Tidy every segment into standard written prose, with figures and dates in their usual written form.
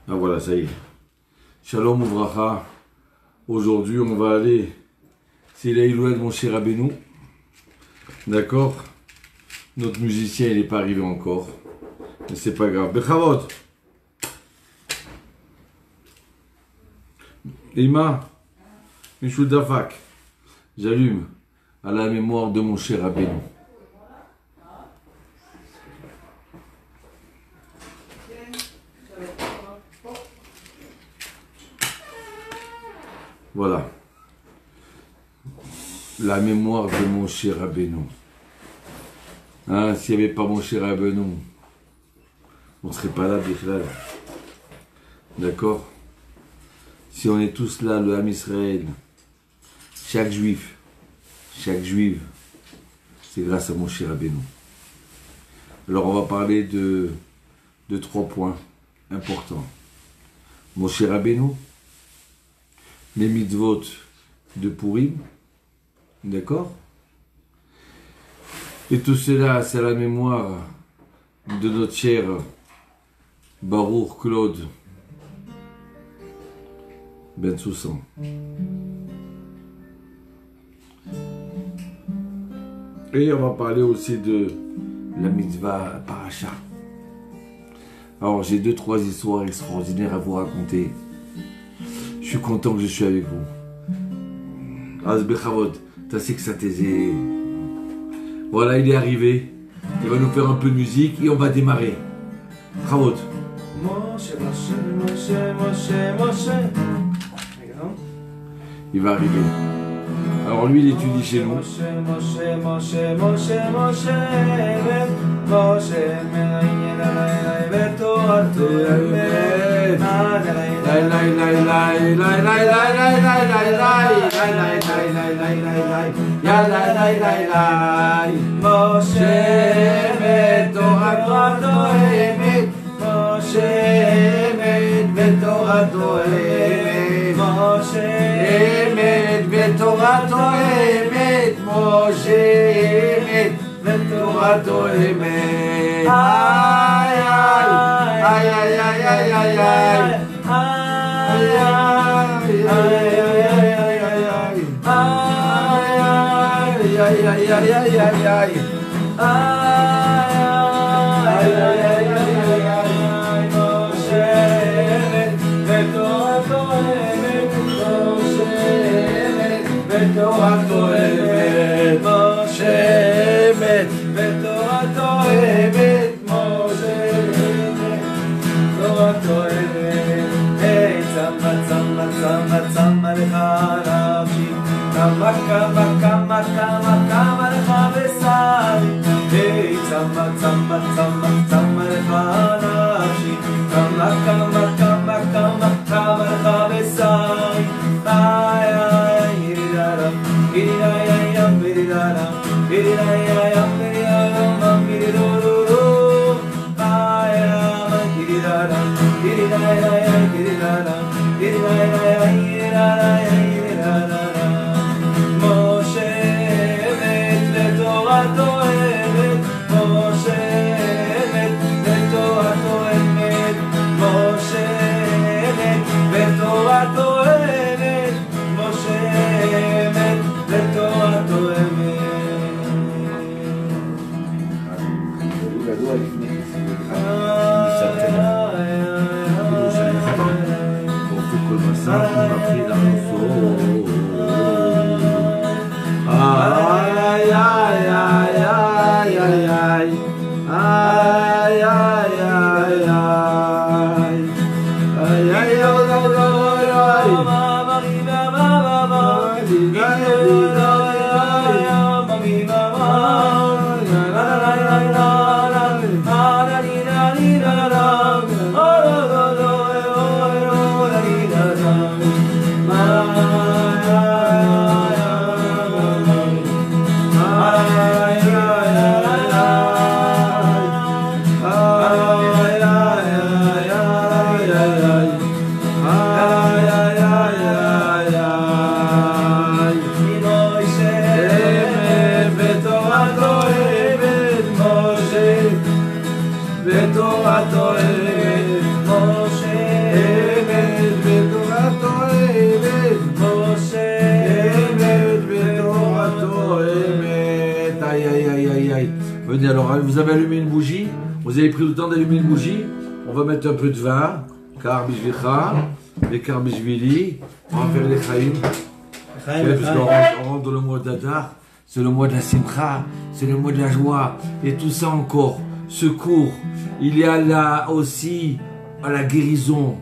Ah voilà, ça y est. Shalom Ouvracha. Aujourd'hui, on va aller. C'est l'Aïlouet de mon cher Rabbeinu. D'accord? Notre musicien, il n'est pas arrivé encore. Mais c'est pas grave. Bechavot. Ima. Michou Dafak. J'allume. À la mémoire de mon cher Rabbeinu. Voilà. La mémoire de mon cher Rabbeinu. Hein, s'il n'y avait pas mon cher Rabbeinu, on ne serait pas là, Bichlal. D'accord? Si on est tous là, le Ham Israël, chaque juif, c'est grâce à mon cher Rabbeinu. Alors on va parler de 3 points importants. Mon cher Rabbeinu, les mitzvot de Purim, d'accord? Et tout cela, c'est à la mémoire de notre cher Baruch Claude Ben Soussan. Et on va parler aussi de la mitzvah Paracha. Alors j'ai 2-3 histoires extraordinaires à vous raconter. Je suis content que je suis avec vous. Azbechavod, t'as sais que ça t'aisait. Voilà, il est arrivé. Il va nous faire un peu de musique et on va démarrer. Chavod. Il va arriver. Alors lui, il étudie chez nous. ותורתו אמת, משה אמת, ותורתו אמת. איי איי איי איי איי איי תורתו אמת, משה אמת, ותורתו אמת, משה אמת, תורתו אמת. היי צמה צמה צמה צמה לך נפשי, כמה כמה כמה כמה כמה לך בשרי. היי צמה צמה צמה צמה לך נפשי, כמה כמה כמה כמה כמה לך בשרי. איי איי on a pris la chanson, vous avez allumé une bougie. Vous avez pris le temps d'allumer une bougie. On va mettre un peu de vin. Karbishvicha, les Karbishvili. On va faire les Chaim. Puisqu'on rentre dans le mois d'Adar. C'est le mois de la Simcha. C'est le mois de la joie. Et tout ça encore. Secours. Il y a là aussi à la guérison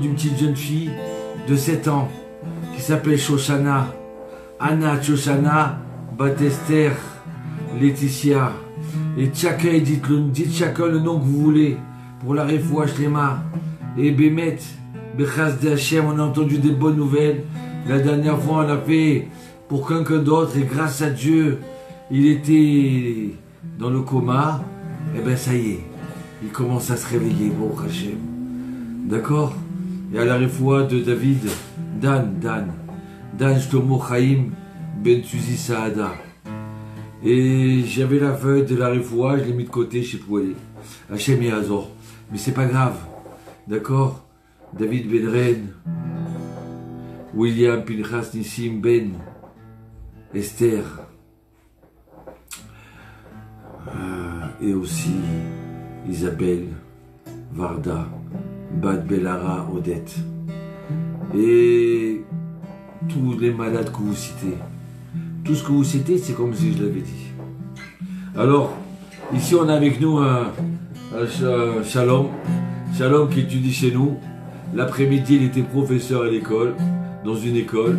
d'une petite jeune fille de 7 ans qui s'appelle Shoshana. Anna Shoshana, Batester, Laetitia. Et chacun, dites chacun le nom que vous voulez pour la Refoua Shlema. Et Bémet, Bechaz de Hachem, on a entendu des bonnes nouvelles. La dernière fois, on a fait pour quelqu'un d'autre et grâce à Dieu, il était dans le coma. Et bien ça y est, il commence à se réveiller, bon Hachem. D'accord? Et à la Refoua de David, Dan Shlomo Chaim Ben Suzi Saada. Et j'avais la feuille de la Refoua, je l'ai mis de côté, je sais plus où aller. Hachem Yazor. Mais c'est pas grave. D'accord? David Ben Ren, William Pinchas Nissim Ben, Esther. Et aussi Isabelle, Varda, Bad Bellara, Odette. Et tous les malades que vous citez. Tout ce que vous citez, c'est comme si je l'avais dit. Alors, ici on a avec nous un Shalom. Shalom qui étudie chez nous. L'après-midi, il était professeur à l'école, dans une école.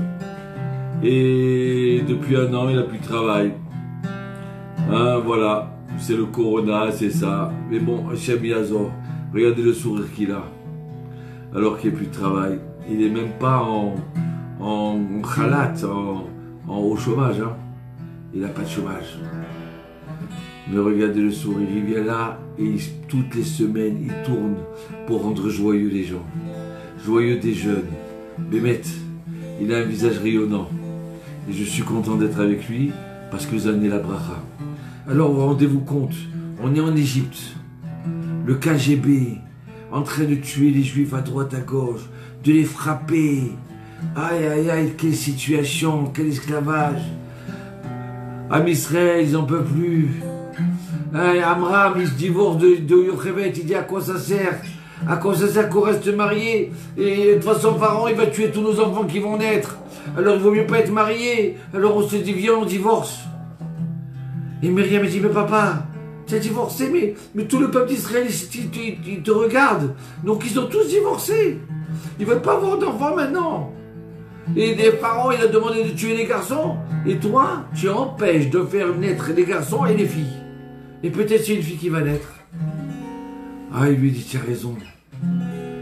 Et depuis 1 an, il n'a plus de travail. Hein, voilà, c'est le corona, c'est ça. Mais bon, Hachem Yazor, regardez le sourire qu'il a. Alors qu'il n'y a plus de travail. Il n'est même pas en khalat, au chômage. Hein. Il n'a pas de chômage. Mais regardez le sourire, il vient là et toutes les semaines, il tourne pour rendre joyeux les gens. Joyeux des jeunes. Bémet, il a un visage rayonnant. Et je suis content d'être avec lui parce que vous amenez la bracha. Alors rendez-vous compte, on est en Égypte. Le KGB, en train de tuer les juifs à droite à gauche, de les frapper. Aïe aïe aïe, quelle situation, quel esclavage. Am Israël, ils n'en peuvent plus. Amram, il se divorce de Yocheved, il dit à quoi ça sert? À quoi ça sert qu'on reste marié? Et de toute façon, Pharaon, il va tuer tous nos enfants qui vont naître. Alors il vaut mieux pas être marié. Alors on se dit, viens, on divorce. Et Myriam dit, mais papa, tu as divorcé, mais tout le peuple d'Israël, il te regarde. Donc ils ont tous divorcé. Ils veulent pas avoir d'enfants maintenant. Et les parents, il a demandé de tuer les garçons. Et toi, tu empêches de faire naître les garçons et les filles. Et peut-être c'est une fille qui va naître. Ah, il lui dit, tu as raison.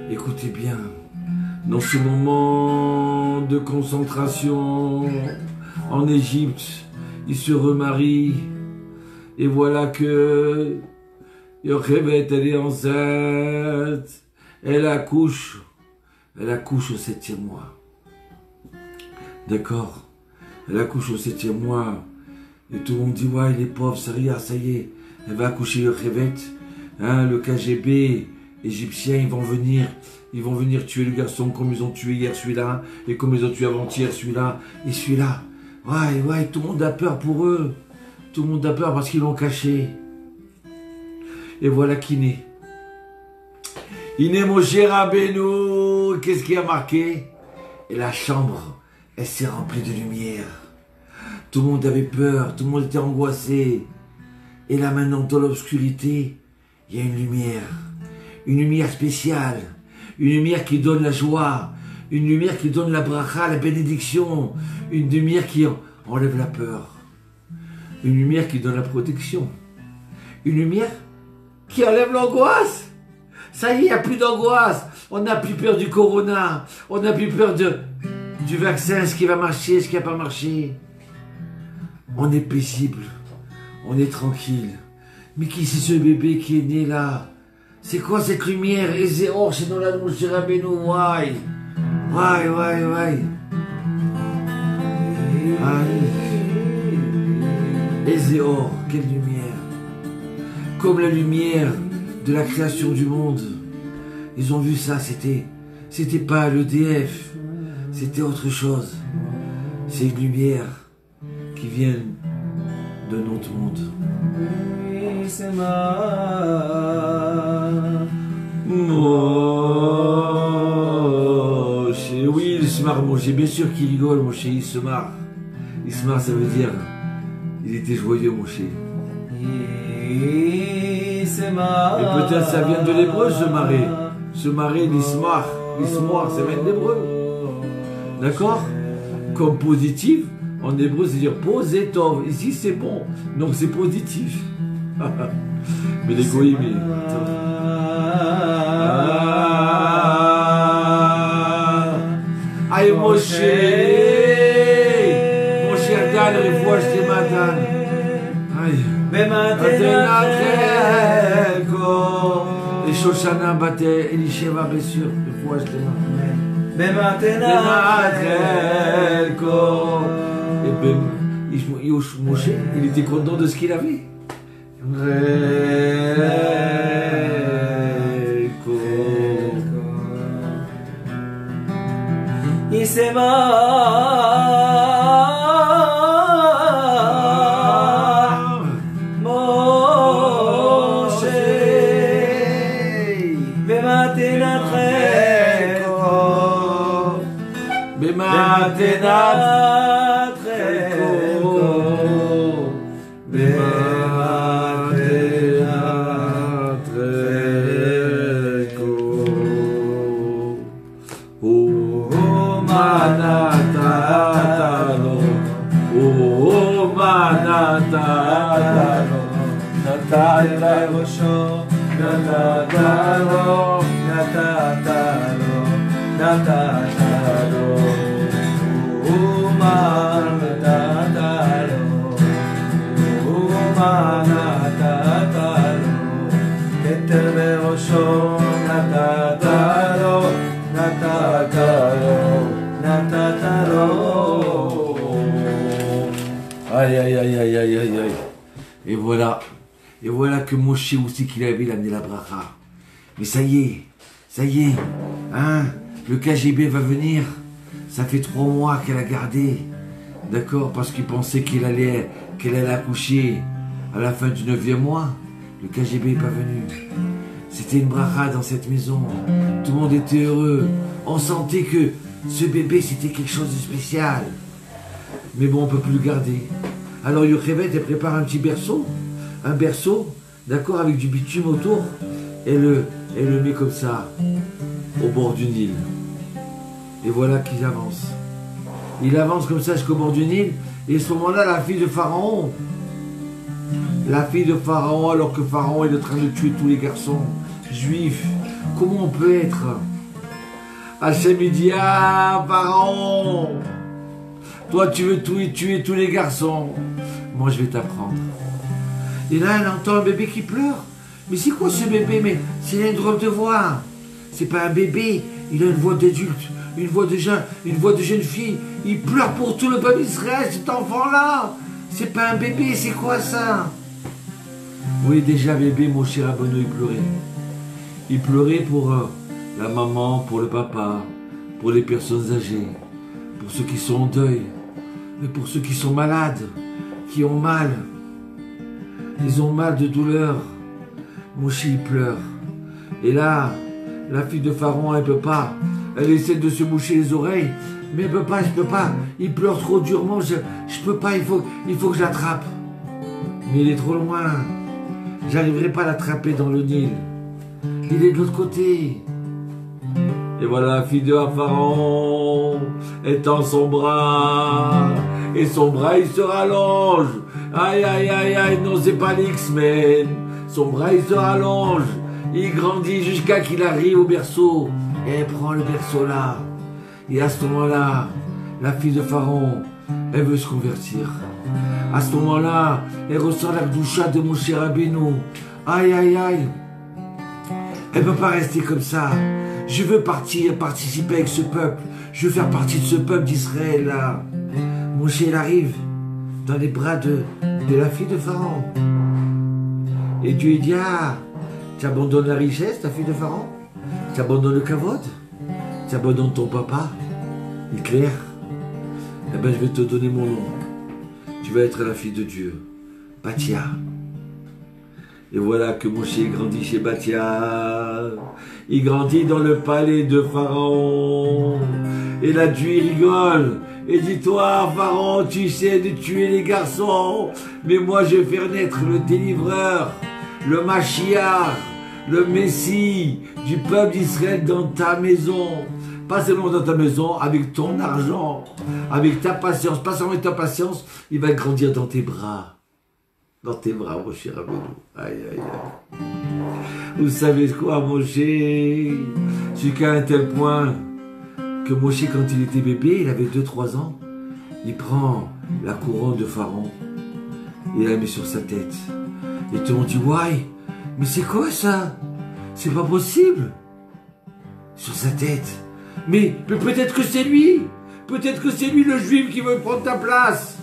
Écoutez bien, dans ce moment de concentration en Égypte, il se remarie. Et voilà que Yocheved, elle est enceinte. Elle accouche au 7e mois. D'accord? Elle accouche au 7e mois. Et tout le monde dit, ouais, il est pauvre, ça y est. Elle va accoucher Yocheved. Hein, le KGB égyptien, ils vont venir tuer le garçon comme ils ont tué hier celui-là, et comme ils ont tué avant-hier celui-là, et celui-là. Ouais, tout le monde a peur pour eux. Tout le monde a peur parce qu'ils l'ont caché. Et voilà qui naît. Il naît Moshe Rabbeinu. Qu'est-ce qui a marqué? Et la chambre, elle s'est remplie de lumière. Tout le monde avait peur, tout le monde était angoissé. Et là maintenant, dans l'obscurité, il y a une lumière spéciale, une lumière qui donne la joie, une lumière qui donne la bracha, la bénédiction, une lumière qui enlève la peur, une lumière qui donne la protection, une lumière qui enlève l'angoisse. Ça y est, il n'y a plus d'angoisse, on n'a plus peur du corona, on n'a plus peur du vaccin, ce qui va marcher, ce qui n'a pas marché. On est paisible, on est tranquille. Mais qui c'est ce bébé qui est né là? C'est quoi cette lumière? Ezéor, c'est dans la Moshe Rabbeinu, ouais. Ezéor, quelle lumière. Comme la lumière de la création du monde. Ils ont vu ça, c'était pas l'EDF, c'était autre chose. C'est une lumière qui vient de notre monde. Moshe, oui, il se marre, Moshe, bien sûr qu'il rigole, Moshe, il se marre. Il se marre, ça veut dire, il était joyeux, Moshe. Et peut-être ça vient de l'hébreu, se marrer. Se marrer, l'ismar, ça vient de l'hébreu. D'accord? Comme positif, en hébreu, c'est dire posetov. Ici, c'est bon, donc c'est positif. Mais les goïms, Aïe, Moshe, regarde, revois, je t'ai madame. Aïe. Et Shoshana battait Elisheva, bien sûr, revois, je t'ai Et ben, Moshe, il était content de ce qu'il avait. Aïe, aïe, aïe, aïe, aïe, aïe, aïe. Et voilà que Moshe aussi qu'il avait amené la bracha. Mais ça y est, hein, le KGB va venir. Ça fait 3 mois qu'elle a gardé, d'accord, parce qu'il pensait qu'elle allait accoucher à la fin du 9e mois. Le KGB n'est pas venu. C'était une bracha dans cette maison. Tout le monde était heureux. On sentait que ce bébé, c'était quelque chose de spécial. Mais bon, on ne peut plus le garder. Alors Yocheved, elle prépare un petit berceau. Un berceau, d'accord, avec du bitume autour. Elle le met comme ça, au bord du Nil. Et voilà qu'il avance. Il avance comme ça jusqu'au bord du Nil. Et à ce moment-là, la fille de Pharaon, alors que Pharaon est en train de tuer tous les garçons juifs, comment on peut être? Hachem il dit, ah, Pharaon, toi tu veux tuer tous les garçons, moi je vais t'apprendre. Et là, elle entend un bébé qui pleure. Mais c'est quoi ce bébé? Mais c'est une drôle de voix. C'est pas un bébé, il a une voix d'adulte, une voix de jeune fille. Il pleure pour tout le peuple d'Israël, cet enfant-là. C'est pas un bébé, c'est quoi ça? Oui, déjà bébé, mon cher Rabbeinu, il pleurait. Il pleurait pour la maman, pour le papa, pour les personnes âgées, pour ceux qui sont en deuil, mais pour ceux qui sont malades, qui ont mal. Ils ont mal de douleur. Moshe, il pleure. Et là, la fille de Pharaon, elle peut pas. Elle essaie de se boucher les oreilles. Mais elle peut pas, je peux pas. Il pleure trop durement. Je peux pas, il faut que je l'attrape. Mais il est trop loin. J'arriverai pas à l'attraper dans le Nil. Il est de l'autre côté. Et voilà la fille de Pharaon étend son bras. Et son bras, il se rallonge. Aïe, aïe, aïe, aïe, non, c'est pas l'X-Men. Son bras, il se rallonge. Il grandit jusqu'à qu'il arrive au berceau. Et elle prend le berceau là. Et à ce moment-là, la fille de Pharaon, elle veut se convertir. À ce moment-là, elle ressent la doucha de Moshe Rabbeinu. Aïe, aïe, aïe. Elle ne peut pas rester comme ça. Je veux participer avec ce peuple. Je veux faire partie de ce peuple d'Israël là. Moshe, il arrive dans les bras de la fille de Pharaon. Et Dieu lui dit, ah, tu abandonnes la richesse, ta fille de Pharaon? Tu abandonnes le kavod? Tu abandonnes ton papa, Hitler? Eh bien, je vais te donner mon nom. Tu vas être la fille de Dieu, Bathia. Et voilà que Moshe grandit chez Bathia. Il grandit dans le palais de Pharaon. Et là, Dieu rigole. Et dis-toi, Pharaon, tu sais de tuer les garçons. Mais moi, je vais faire naître le délivreur, le Mashiach, le Messie du peuple d'Israël dans ta maison. Pas seulement dans ta maison, avec ton argent, avec ta patience. Pas seulement avec ta patience, il va grandir dans tes bras. Dans tes bras, mon cher Rabbeinu. Aïe, aïe, aïe. Vous savez quoi, Moshe? Jusqu'à un tel point que Moshe, quand il était bébé, il avait 2-3 ans, il prend la couronne de Pharaon et il la met sur sa tête. Et tout le monde dit, ouais, mais c'est quoi ça? C'est pas possible. Sur sa tête. Mais peut-être que c'est lui. Peut-être que c'est lui le juif qui veut prendre ta place.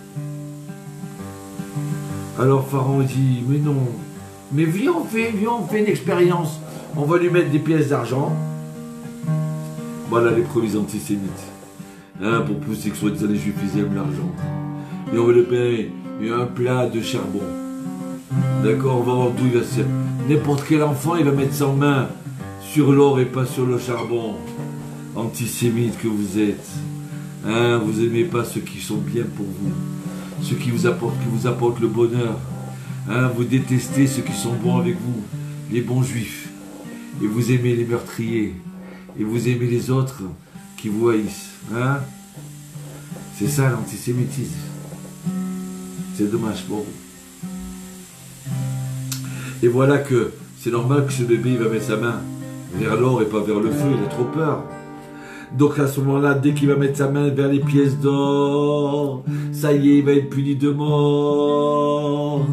Alors Pharaon dit, mais non, mais viens on fait une expérience. On va lui mettre des pièces d'argent. Voilà les premiers antisémites. Hein, pour pousser que soi-disant les juifs, ils aiment l'argent. Et on va lui payer un plat de charbon. D'accord, on va voir d'où il va se servir. N'importe quel enfant, il va mettre sa main sur l'or et pas sur le charbon. Antisémites que vous êtes. Hein, vous n'aimez pas ceux qui sont bien pour vous. Ceux qui vous apportent le bonheur. Hein, vous détestez ceux qui sont bons avec vous, les bons juifs. Et vous aimez les meurtriers. Et vous aimez les autres qui vous haïssent. Hein? C'est ça l'antisémitisme. C'est dommage pour vous. Et voilà que c'est normal que ce bébé il va mettre sa main vers l'or et pas vers le feu. Il a trop peur. Donc à ce moment-là, dès qu'il va mettre sa main vers les pièces d'or, ça y est, il va être puni de mort.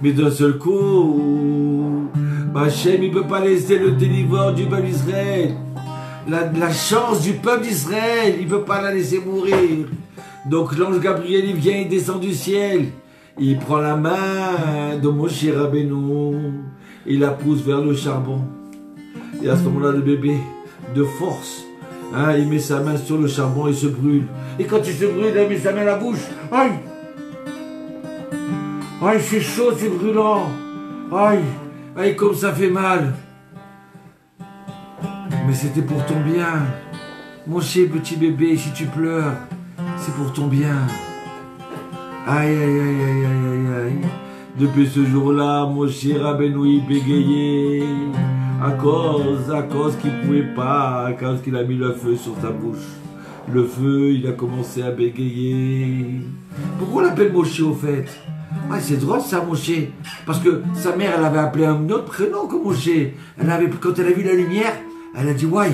Mais d'un seul coup, Hachem, il ne peut pas laisser le délivreur du peuple d'Israël. La chance du peuple d'Israël, il ne peut pas la laisser mourir. Donc l'ange Gabriel, il vient, il descend du ciel. Il prend la main de Moshe Rabbeinu. Il la pousse vers le charbon. Et à ce moment-là, le bébé, de force, hein, il met sa main sur le charbon et se brûle. Et quand il se brûle, il met sa main à la bouche. Aïe! Aïe, c'est chaud, c'est brûlant. Aïe! Aïe, comme ça fait mal. Mais c'était pour ton bien. Moshe, petit bébé, si tu pleures, c'est pour ton bien. Aïe, aïe, aïe, aïe, aïe, aïe. Depuis ce jour-là, Moshe Rabbeinu, il bégayait. À cause qu'il ne pouvait pas, à cause qu'il a mis le feu sur sa bouche. Le feu, il a commencé à bégayer. Pourquoi on l'appelle Moshe au fait? Ah, c'est drôle ça, Moshe. Parce que sa mère, elle avait appelé un autre prénom que Moshe. Quand elle a vu la lumière, elle a dit, ouais,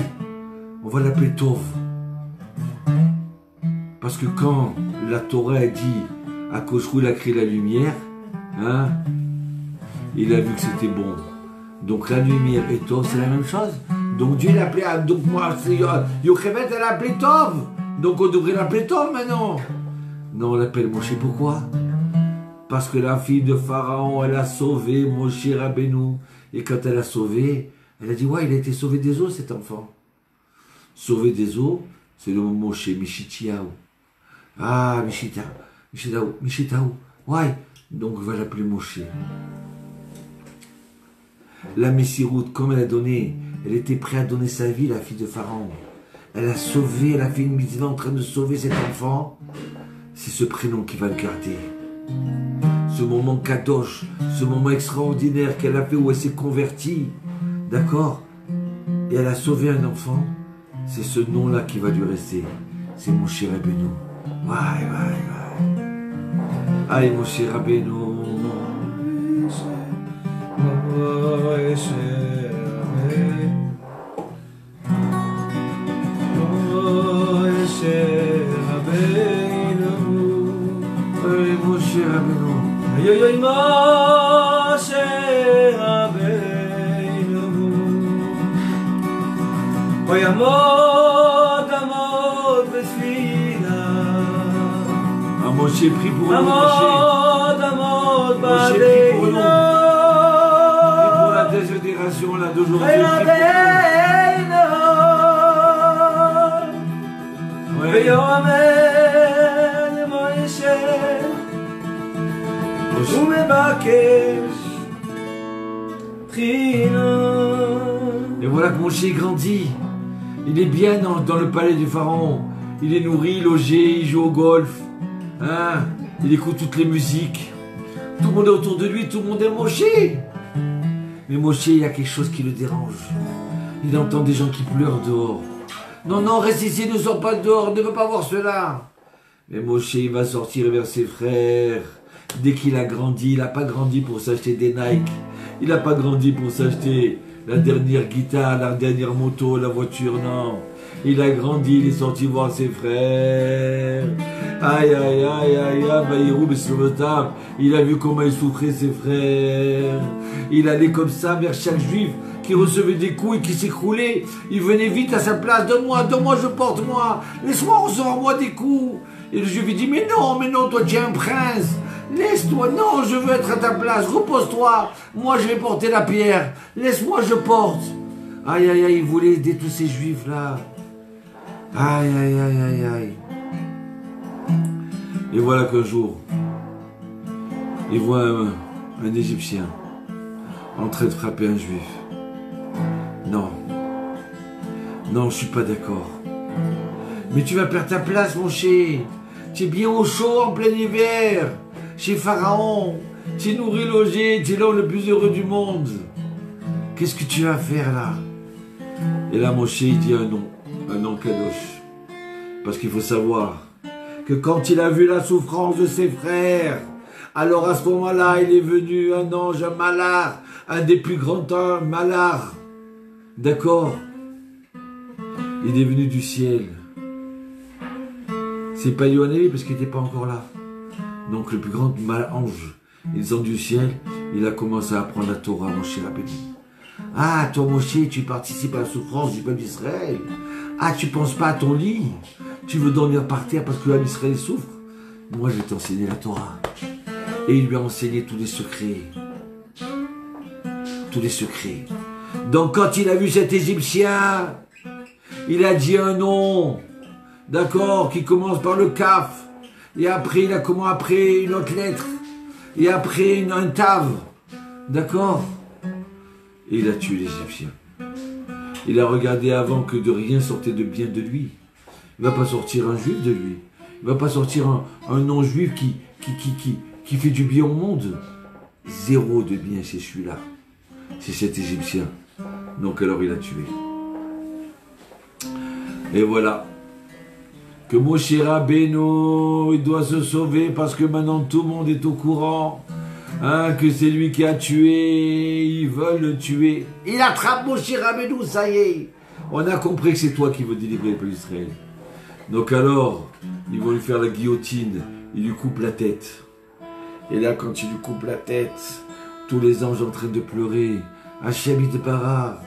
on va l'appeler Tov. Parce que quand la Torah a dit, à Koshru, il a créé la lumière, hein, il a vu que c'était bon. Donc la lumière et Tov, c'est la même chose. Donc Dieu l'a appelé, donc moi, Yocheved, elle l'a appelé Tov. Donc on devrait l'appeler Tov maintenant. Non, on l'appelle Moshe, pourquoi? Parce que la fille de Pharaon, elle a sauvé Moshe Rabbeinu. Et quand elle a sauvé, elle a dit, ouais, il a été sauvé des eaux, cet enfant. Sauvé des eaux, c'est le mot Moshe, Mishitiaou. Ah, Mishitaou. Ouais, donc on va l'appeler Moshe. La Messiroute, comme elle a donné, elle était prête à donner sa vie, la fille de Pharaon. Elle a sauvé, elle a fait une mitzvah en train de sauver cet enfant. C'est ce prénom qui va le garder. Ce moment kadosh, ce moment extraordinaire qu'elle a fait où elle s'est convertie. D'accord? Et elle a sauvé un enfant. C'est ce nom-là qui va lui rester. C'est Moshe Rabbeinu. Ouais. Allez, Moshe Rabbeinu. Moshe Rabbeinu. Yoy Moshe Rabbeinu. Oy amod besfila. Moshe prie pour nous. Amod Moshe prie pour nous. Et pour la désodération là d'aujourd'hui. Et voilà que Moshe grandit. Il est bien dans le palais du pharaon. Il est nourri, logé, il joue au golf. Hein? Il écoute toutes les musiques. Tout le monde est autour de lui, tout le monde est Moshe. Mais Moshe, il y a quelque chose qui le dérange. Il entend des gens qui pleurent dehors. Non, non, reste ici, ne sors pas dehors, ne veux pas voir cela. Mais Moshe, il va sortir vers ses frères. Dès qu'il a grandi, il n'a pas grandi pour s'acheter des Nike. Il n'a pas grandi pour s'acheter la dernière guitare, la dernière moto, la voiture, non. Il a grandi, il est sorti voir ses frères. Aïe, aïe, aïe, aïe, aïe, Baïrou, sur le table. Il a vu comment il souffrait, ses frères. Il allait comme ça vers chaque juif qui recevait des coups et qui s'écroulait. Il venait vite à sa place. Donne-moi, donne-moi, je porte, moi. Laisse-moi recevoir, moi, des coups. Et le juif lui dit, mais non, toi, tu es un prince. Laisse-toi, non, je veux être à ta place. Repose-toi. Moi, je vais porter la pierre. Laisse-moi, je porte. Aïe, aïe, aïe, il voulait aider tous ces juifs-là. Aïe, aïe, aïe, aïe, aïe. Et voilà qu'un jour, il voit un Égyptien en train de frapper un juif. Non, non, je suis pas d'accord. Mais tu vas perdre ta place, mon cher. Tu es bien au chaud en plein hiver, chez Pharaon. Tu es nourri, logé, tu es l'homme le plus heureux du monde. Qu'est-ce que tu vas faire là? Et là, Moshe, il dit un nom kadosh. Parce qu'il faut savoir que quand il a vu la souffrance de ses frères, alors à ce moment-là, il est venu un ange, un malard, un des plus grands malards. D'accord? Il est venu du ciel. C'est pas Yohané parce qu'il n'était pas encore là. Donc le plus grand ange, il descend du ciel, il a commencé à apprendre la Torah, Moshe Rabbeinu. Ah, toi Moshe, tu participes à la souffrance du peuple d'Israël. Ah, tu penses pas à ton lit. Tu veux dormir par terre parce que l'homme Israël souffre. Moi, je vais t'enseigner la Torah. Et il lui a enseigné tous les secrets. Tous les secrets. Donc, quand il a vu cet Égyptien, il a dit un nom, d'accord, qui commence par le Kaf. Et après, il a comment après une autre lettre. Et après, un Tav. D'accord? Et il a tué l'Égyptien. Il a regardé avant que de rien sortait de bien de lui. Il ne va pas sortir un juif de lui. Il ne va pas sortir un non-juif qui fait du bien au monde. Zéro de bien, c'est celui-là. C'est cet Égyptien. Donc alors il a tué. Et voilà. Que Moshe Rabbeinu, il doit se sauver parce que maintenant tout le monde est au courant. Hein, que c'est lui qui a tué, ils veulent le tuer. Il attrape Moshe Rabbeinu, ça y est. On a compris que c'est toi qui veux délivrer le peuple d'Israël. Donc alors, ils vont lui faire la guillotine, ils lui coupent la tête. Et là, quand ils lui coupent la tête, tous les anges en train de pleurer. Hachem Itbarach,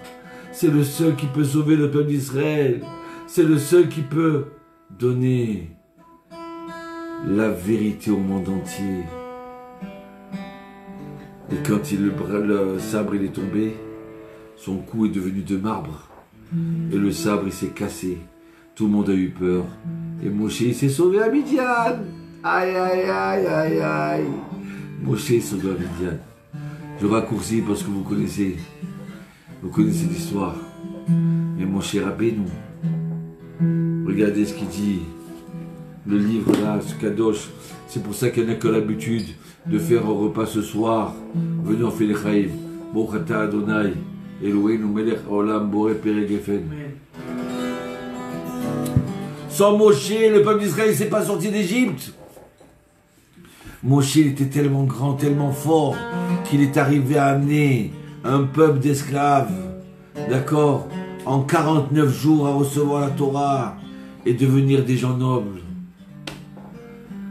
c'est le seul qui peut sauver le peuple d'Israël. C'est le seul qui peut donner la vérité au monde entier. Et quand le sabre il est tombé, son cou est devenu de marbre. Et le sabre il s'est cassé. Tout le monde a eu peur. Et Moshe il s'est sauvé à Midian. Aïe, aïe, aïe, aïe, aïe. Moshe est sauvé à Midian. Je raccourcis parce que vous connaissez l'histoire. Mais Moshe Rabbeinu, regardez ce qu'il dit. Le livre là, ce Kadosh, c'est pour ça qu'il n'y en a que l'habitude de faire un repas ce soir. Venez, on fait les chaïm. Bochata Adonai, Eloheinu melech haolam boré perek gefen. Sans Moshe, le peuple d'Israël ne s'est pas sorti d'Égypte. Moshe était tellement grand, tellement fort, qu'il est arrivé à amener un peuple d'esclaves, d'accord, en 49 jours à recevoir la Torah et devenir des gens nobles.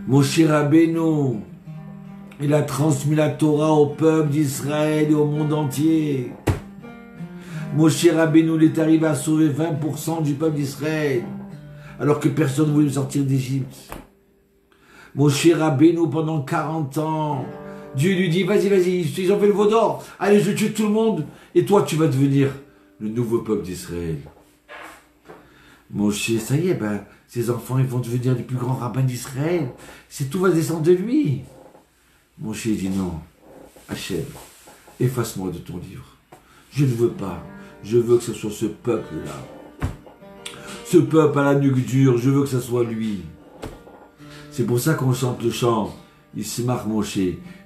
Moshe Rabbeinu, il a transmis la Torah au peuple d'Israël et au monde entier. Moshe Rabbeinu, il est arrivé à sauver 20% du peuple d'Israël, alors que personne ne voulait sortir d'Égypte. Moshe Rabbeinu, pendant 40 ans, Dieu lui dit, vas-y, ils ont fait le veau d'or, allez, je tue tout le monde, et toi, tu vas devenir le nouveau peuple d'Israël. Moshe, ça y est, ses enfants, ils vont devenir les plus grands rabbins d'Israël, tout va descendre de lui. Moshe dit, non, Hachem, efface-moi de ton livre. Je ne veux pas. Je veux que ce soit ce peuple-là. Ce peuple à la nuque dure, je veux que ce soit lui. C'est pour ça qu'on chante le chant. Il se marre Moshe.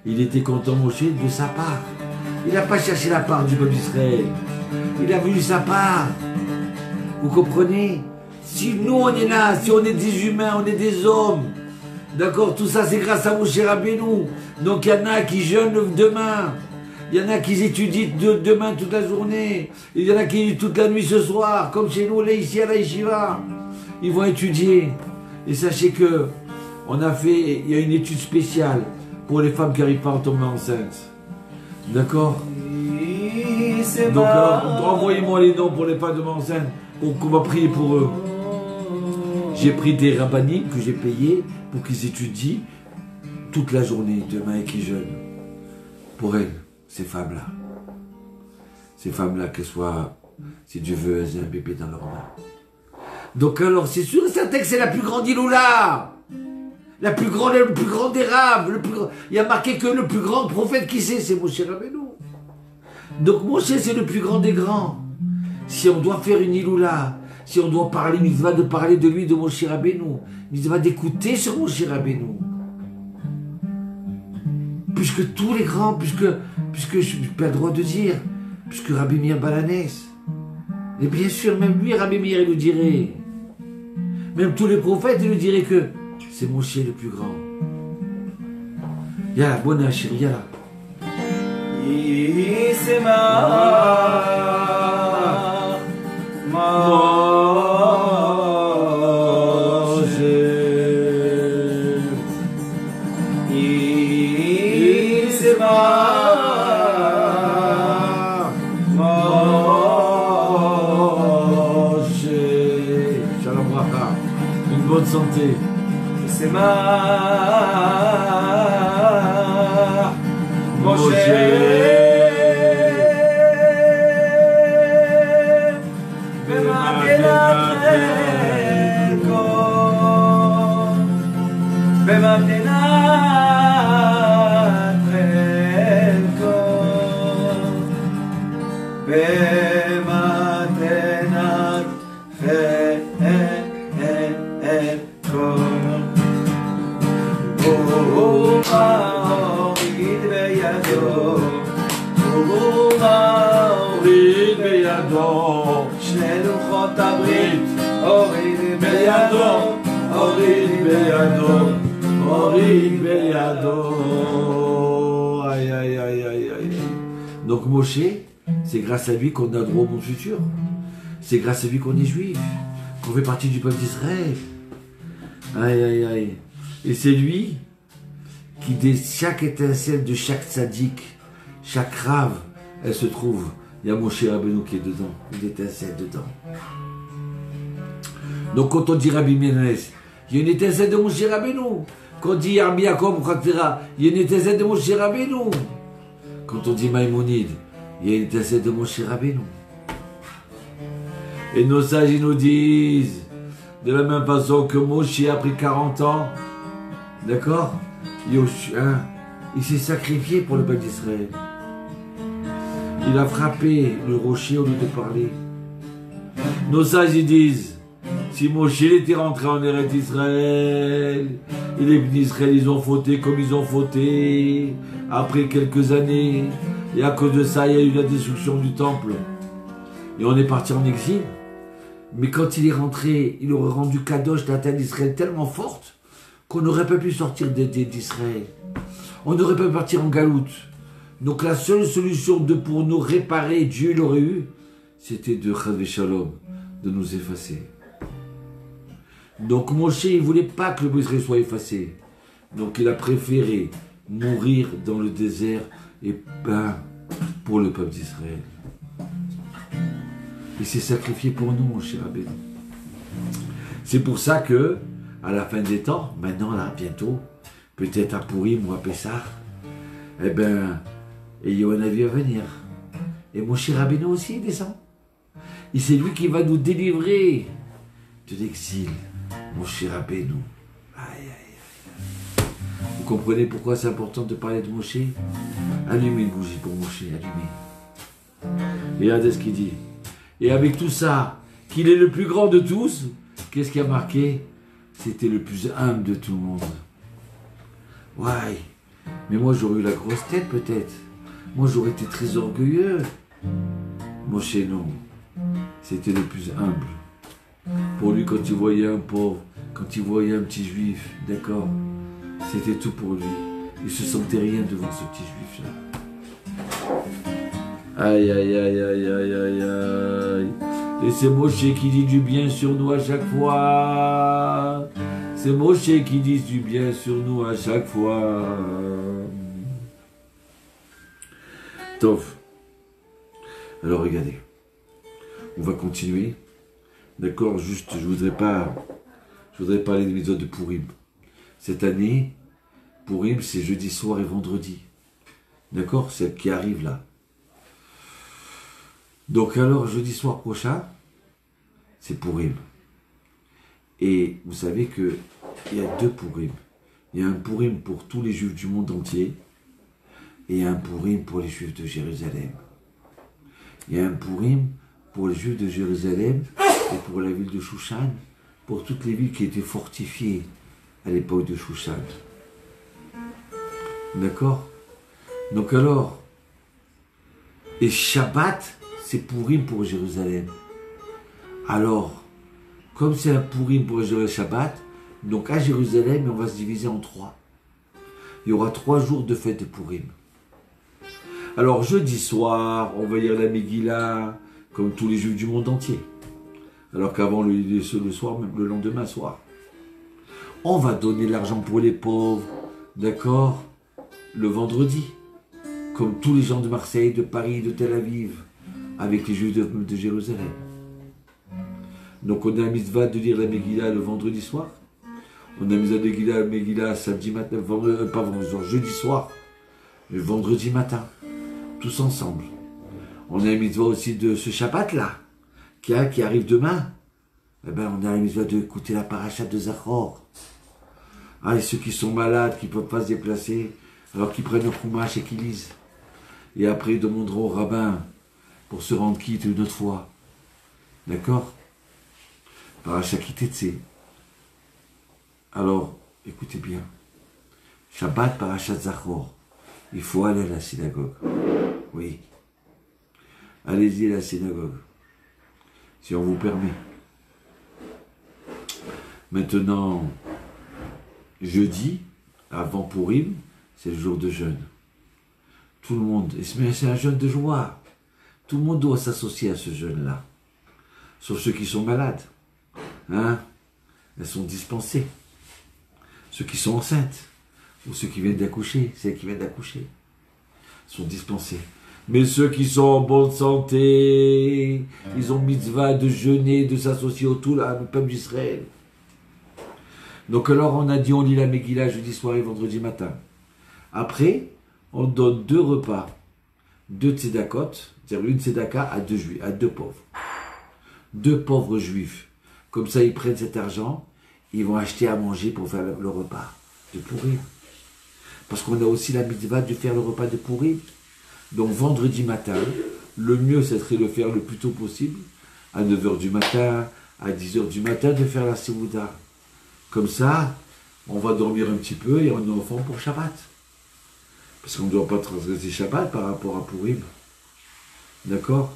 Il était content Moshe de sa part. Il n'a pas cherché la part du peuple d'Israël. Il a voulu sa part. Vous comprenez? Si nous on est là, si on est des humains, on est des hommes. D'accord? Tout ça c'est grâce à Moshe Rabbeinu. Donc il y en a qui jeûnent demain. Il y en a qui étudient demain toute la journée. Il y en a qui étudient toute la nuit ce soir. Comme chez nous, là ici à la Yeshiva. Ils vont étudier. Et sachez que il y a une étude spéciale pour les femmes qui n'arrivent pas à tomber enceintes. D'accord? Donc alors, envoyez-moi les noms pour les femmes enceintes, qu'on va prier pour eux. J'ai pris des rabbinimes que j'ai payés pour qu'ils étudient toute la journée demain et qu'ils jeûnent. Pour elles, ces femmes-là. Ces femmes-là, qu'elles soient, si Dieu veut, elles aient un bébé dans leurs mains. Donc alors, c'est sûr et certain que c'est la plus grande Iloula. Le plus grand des raves. Il y a marqué que le plus grand prophète qui c'est Moshe Rabbeinu. Donc Moshe c'est le plus grand des grands. Si on doit faire une Iloula, si on doit parler, mitzvah de parler de lui, de Moshe Rabbeinu, mitzvah d'écouter sur Moshe Rabbeinu. Puisque tous les grands, puisque je n'ai pas le droit de dire, puisque Rabbi Meir Balanès, et bien sûr même lui, Rabbi Meir, il nous dirait, même tous les prophètes, ils nous diraient que c'est Moshe le plus grand. Yalla, bonne Hachir, yalla. Shalom bracha. Une bonne santé. C'est ma Moshe שני לוחות הברית הוריד בידו, הוריד בידו, הוריד בידו. Aïe, aïe, aïe, aïe, aïe. Donc Moshe, c'est grâce à lui qu'on a droit au monde futur. C'est grâce à lui qu'on est juif, qu'on fait partie du peuple d'Israël. Aïe, aïe, aïe. Et c'est lui qui, dès chaque étincelle de chaque tzaddik, chaque rave, elle se trouve. Il y a Moshe Rabbeinu qui est dedans, une étincelle dedans. Donc quand on dit Rabbi Menès, il y a une étincelle de Moshe Rabbeinu. Quand on dit Rabbi Yaakov, il y a une étincelle de Moshe Rabbeinu. Quand on dit Maïmonide, il y a une étincelle de Moshe Rabbeinu. Et nos sages ils nous disent, de la même façon que Moshe a pris 40 ans, d'accord, il s'est sacrifié pour le peuple d'Israël. Il a frappé le rocher au lieu de parler. Nos sages ils disent, si Moshe était rentré en Eretz Israël, et les Israël ils ont fauté comme ils ont fauté, après quelques années, et à cause de ça il y a eu la destruction du temple. Et on est parti en exil. Mais quand il est rentré, il aurait rendu Kadosh la terre d'Israël tellement forte qu'on n'aurait pas pu sortir d'Israël. On n'aurait pas pu partir en galoute. Donc la seule solution pour nous réparer, Dieu l'aurait eu, c'était de Chas Shalom, de nous effacer. Donc Moshe, il ne voulait pas que le peuple d'Israël soit effacé. Donc il a préféré mourir dans le désert et pour le peuple d'Israël. Il s'est sacrifié pour nous, mon cher Rabbeinu. C'est pour ça que, à la fin des temps, maintenant là, bientôt, peut-être à Pourim ou à Pessah, il y a un avis à venir. Et mon cher Rabbeinu aussi il descend. Et c'est lui qui va nous délivrer de l'exil, mon cher Rabbeinu. Aïe, aïe, aïe. Vous comprenez pourquoi c'est important de parler de Moshe? Allumez une bougie pour Moshe, allumez. Regardez ce qu'il dit. Et avec tout ça, qu'il est le plus grand de tous, qu'est-ce qui a marqué? C'était le plus humble de tout le monde. Ouais, mais moi j'aurais eu la grosse tête peut-être. Moi j'aurais été très orgueilleux. Moshe non, c'était le plus humble. Pour lui, quand il voyait un pauvre, quand il voyait un petit juif, d'accord, c'était tout pour lui. Il se sentait rien devant ce petit juif-là. Aïe, aïe, aïe, aïe, aïe, aïe, aïe. Et c'est Moshe qui dit du bien sur nous à chaque fois. C'est Moshe qui dit du bien sur nous à chaque fois. Tov. Alors regardez. On va continuer. D'accord, juste, je voudrais parler des méthodes de Pourim. Cette année, Pourim, c'est jeudi soir et vendredi. D'accord, c'est qui arrive là. Donc alors, jeudi soir prochain, c'est Pourim. Et vous savez qu'il y a deux Pourim. Il y a un Pourim pour tous les Juifs du monde entier et un Pourim pour les Juifs de Jérusalem. Il y a un Pourim pour les Juifs de Jérusalem et pour la ville de Shushan, pour toutes les villes qui étaient fortifiées à l'époque de Shushan. D'accord? Donc alors, et Shabbat, c'est Pourim pour Jérusalem. Alors, comme c'est un Pourim pour Jérusalem Shabbat, donc à Jérusalem, on va se diviser en trois. Il y aura 3 jours de fête de Pourim. Alors jeudi soir, on va lire la Megillah, comme tous les Juifs du monde entier. Alors qu'avant le soir, même le lendemain soir. On va donner l'argent pour les pauvres, d'accord, le vendredi. Comme tous les gens de Marseille, de Paris, de Tel Aviv, avec les Juifs de Jérusalem. Donc on a un mitzvah de lire la Megillah le vendredi soir. On a mis la Megillah samedi matin, jeudi soir, le vendredi matin, tous ensemble. On a un mitzvah aussi de ce Shabbat là, qui arrive demain. Eh ben, on a un mitzvah d'écouter la paracha de Zachor. Ah, et ceux qui sont malades, qui ne peuvent pas se déplacer, alors qu'ils prennent le Chumash et qu'ils lisent. Et après, ils demanderont au rabbin pour se rendre quitte une autre fois. D'accord? Paracha Kitetse. Alors, écoutez bien. Shabbat, Parashat Zachor. Il faut aller à la synagogue. Oui. Allez-y à la synagogue. Si on vous permet. Maintenant, jeudi, avant Pourim, c'est le jour de jeûne. Tout le monde, c'est un jeûne de joie. Tout le monde doit s'associer à ce jeûne-là. Sauf ceux qui sont malades. Hein? Elles sont dispensées. Ceux qui sont enceintes, ou ceux qui viennent d'accoucher, celles qui viennent d'accoucher, sont dispensés. Mais ceux qui sont en bonne santé, ils ont mitzvah de jeûner, de s'associer au tout, là, le peuple d'Israël. Donc alors on a dit, on lit la Megillah jeudi soir et vendredi matin. Après, on donne 2 repas, 2 tzedakot, c'est-à-dire une tzedaka à 2 juifs, à 2 pauvres. 2 pauvres juifs. Comme ça, ils prennent cet argent, ils vont acheter à manger pour faire le repas de Pourim. Parce qu'on a aussi la mitzvah de faire le repas de Pourim. Donc vendredi matin, le mieux, ce serait de le faire le plus tôt possible, à 9h du matin, à 10h du matin, de faire la Seouda. Comme ça, on va dormir un petit peu et on est au fond pour Shabbat. Parce qu'on ne doit pas transgresser Shabbat par rapport à Pourim. D'accord?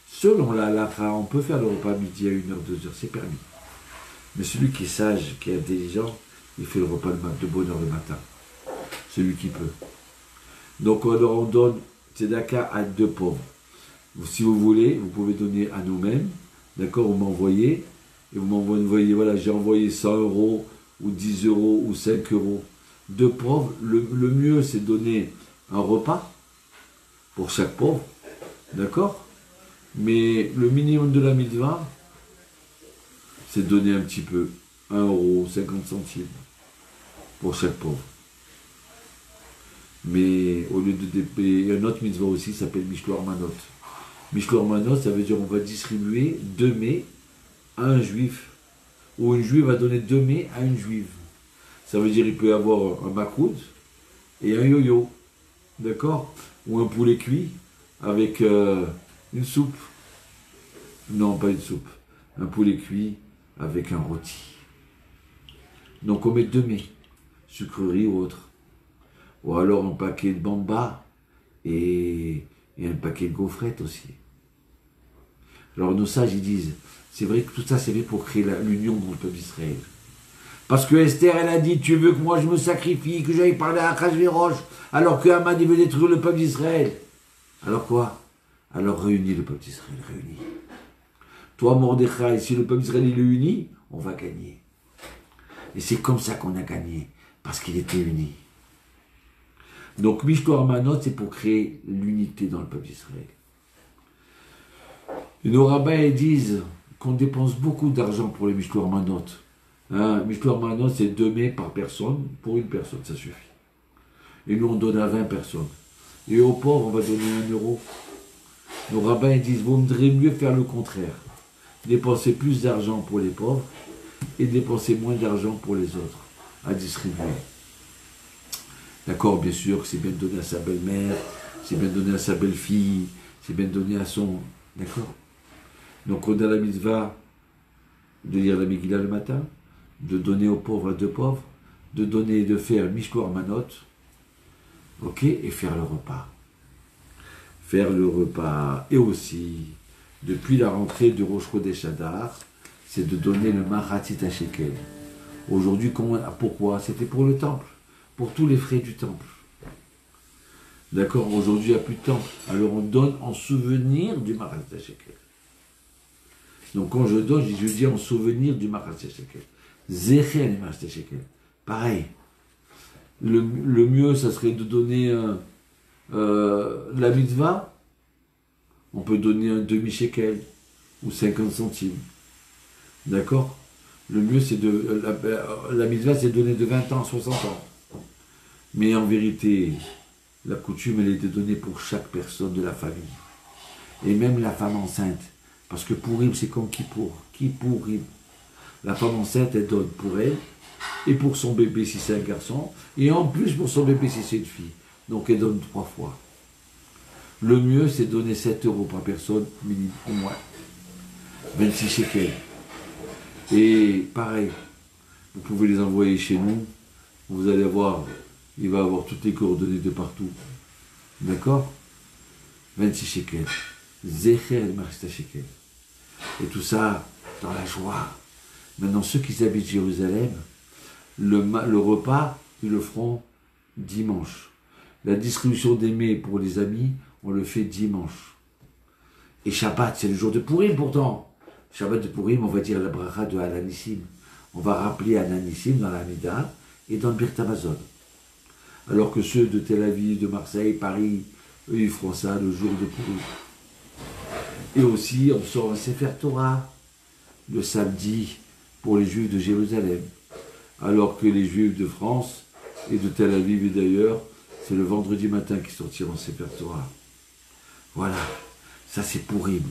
Selon la halakha, on peut faire le repas midi à 1h, 2h, c'est permis. Mais celui qui est sage, qui est intelligent, il fait le repas de bonne heure le matin. Celui qui peut. Donc alors on donne tzedaka à 2 pauvres. Si vous voulez, vous pouvez donner à nous-mêmes. D'accord? Vous m'envoyez. Et vous m'envoyez, voilà, j'ai envoyé 100 € ou 10 € ou 5 €. 2 pauvres, le mieux c'est de donner un repas pour chaque pauvre. D'accord? Mais le minimum de la mitzvah, c'est de donner un petit peu. 1 €, 50 centimes pour chaque pauvre. Mais au lieu de il y a un autre mitzvah aussi, ça s'appelle Mishloach Manot. Mishloach Manot, ça veut dire on va distribuer 2 mets à un juif. Ou une juive va donner 2 mets à une juive. Ça veut dire qu'il peut y avoir un makoud et un yo-yo. D'accord? Ou un poulet cuit avec Une soupe? Non, pas une soupe. Un poulet cuit avec un rôti. Donc on met 2 mets, sucrerie ou autre. Ou alors un paquet de bamba et un paquet de gaufrettes aussi. Alors nos sages, ils disent, c'est vrai que tout ça, c'est fait pour créer l'union dans le peuple d'Israël. Parce que Esther, elle a dit, tu veux que moi je me sacrifie, que j'aille parler à Achashvérosh, alors que Haman, il veut détruire le peuple d'Israël. Alors quoi? Alors réunis le peuple d'Israël, réunis. Toi, Mordechai, si le peuple d'Israël il est uni, on va gagner. Et c'est comme ça qu'on a gagné, parce qu'il était uni. Donc, Mishlo Armanot, c'est pour créer l'unité dans le peuple d'Israël. Et nos rabbins ils disent qu'on dépense beaucoup d'argent pour les Mishlo Armanot. Mishlo Armanot, c'est 2 mets par personne, pour une personne, ça suffit. Et nous, on donne à 20 personnes. Et aux pauvres, on va donner 1 euro. Nos rabbins ils disent, vous voudrez mieux faire le contraire. Dépenser plus d'argent pour les pauvres et dépenser moins d'argent pour les autres à distribuer. D'accord, bien sûr que c'est bien de donner à sa belle-mère, c'est bien de donner à sa belle-fille, c'est bien de donner à son... D'accord. Donc on a la mitzvah de lire la Megillah le matin, de donner aux pauvres à 2 pauvres, de donner et de faire Mishlo Armanot, ok, et faire le repas. Faire le repas, et aussi, depuis la rentrée du Rosh Chodesh Adar, c'est de donner le Maratzit Shekel. Aujourd'hui, pourquoi? C'était pour le temple, pour tous les frais du temple. D'accord? Aujourd'hui, il n'y a plus de temple. Alors on donne en souvenir du Maratzit Shekel. Donc quand je donne, je dis en souvenir du Maratzit Shekel. Zecher le Maratzit Shekel. Pareil. Le mieux, ça serait de donner la mitzvah. On peut donner un demi-shekel ou 50 centimes. D'accord? Le mieux, c'est de... La mitzvah, c'est de donner de 20 ans à 60 ans. Mais en vérité, la coutume, elle est de donner pour chaque personne de la famille. Et même la femme enceinte. Parce que Pourim, c'est comme Kippour. Kippourim. La femme enceinte, elle donne pour elle, et pour son bébé si c'est un garçon, et en plus pour son bébé si c'est une fille. Donc elle donne 3 fois. Le mieux, c'est de donner 7 euros par personne, minimum, au moins. 26 shekels. Et pareil, vous pouvez les envoyer chez nous, vous allez voir, il va avoir toutes les coordonnées de partout. D'accord? 26 shekels. Zecher el Maratzit Shekel. Et tout ça dans la joie. Maintenant, ceux qui habitent Jérusalem, le repas, ils le feront dimanche. La distribution des mets pour les amis, on le fait dimanche. Et Shabbat, c'est le jour de Pourim pourtant. Shabbat de Pourim, on va dire la bracha de Alanissim. On va rappeler Alanissim dans la Mida et dans le Birkat Hamazon. Alors que ceux de Tel Aviv, de Marseille, Paris, eux, ils feront ça le jour de Pourim. Et aussi, on sort un Sefer Torah le samedi pour les Juifs de Jérusalem. Alors que les Juifs de France et de Tel Aviv et d'ailleurs, c'est le vendredi matin qu'ils sortiront Sefer Torah. Voilà, ça c'est Pourim.